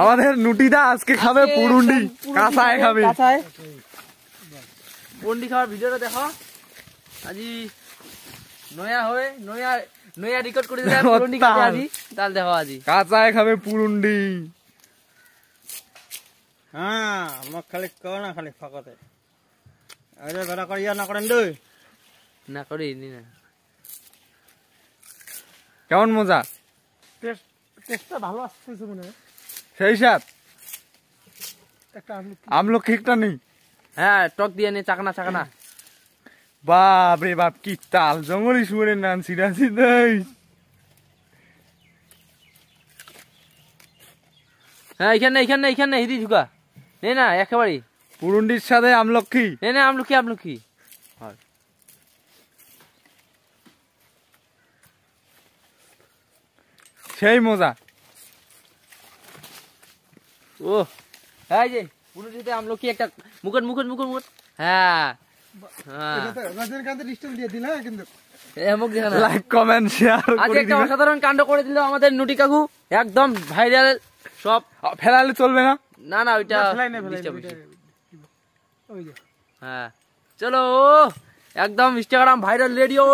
আমাদের নুটিদা আজকে খাবে পুরুন্ডি, কাঁচায় খাবে। পুরুন্ডি খাওয়ার ভিডিওটা দেখো। আজি নয়া হয়ে নয়া রেকর্ড করে দিলাম পুরুন্ডি খাবে আজি, তাহলে দেখো আজি কাঁচায় খাবে পুরুন্ডি। হ্যাঁ আমাক খালি কও না, খালি ফাঁকতে আরে ঘরা করিয়া না করেন দই না করি নি না। কেমন মজা? টেস্টটা ভালো আসছে মনে হয়। সেই সাথ একটা আমলকি একটা নেই। হ্যাঁ টক দিয়ে নে, চাকনা চাকনা। বাপ রে বাপ, কি তাল জঙ্গলি শুয়ে নান সিরাসি দেই। হ্যাঁ এখানে হিদি ঢুকা নে না একেবারে পুরুন্ডির সাথে আমলকি। নে আমলকি সেই মজা। ও এই যে পুরুন্ডিতে আমলকি একটা মুকুট। হ্যাঁ রজনীকান্তের স্টোরি দিয়ে দিল কিন্তু মুখ দেখা না। লাইক কমেন্ট শেয়ার আজ করে একটা দিবেন। অসাধারণ কাণ্ড করে দিল আমাদের নুটি কাকু, একদম ভাইরাল সব। ফেলালে চলবে না। না ওইটা ফেলাই disturb হয়েছে। ওই যে হ্যাঁ চলো একদম ইনস্টাগ্রাম ভাইরাল রেডিও।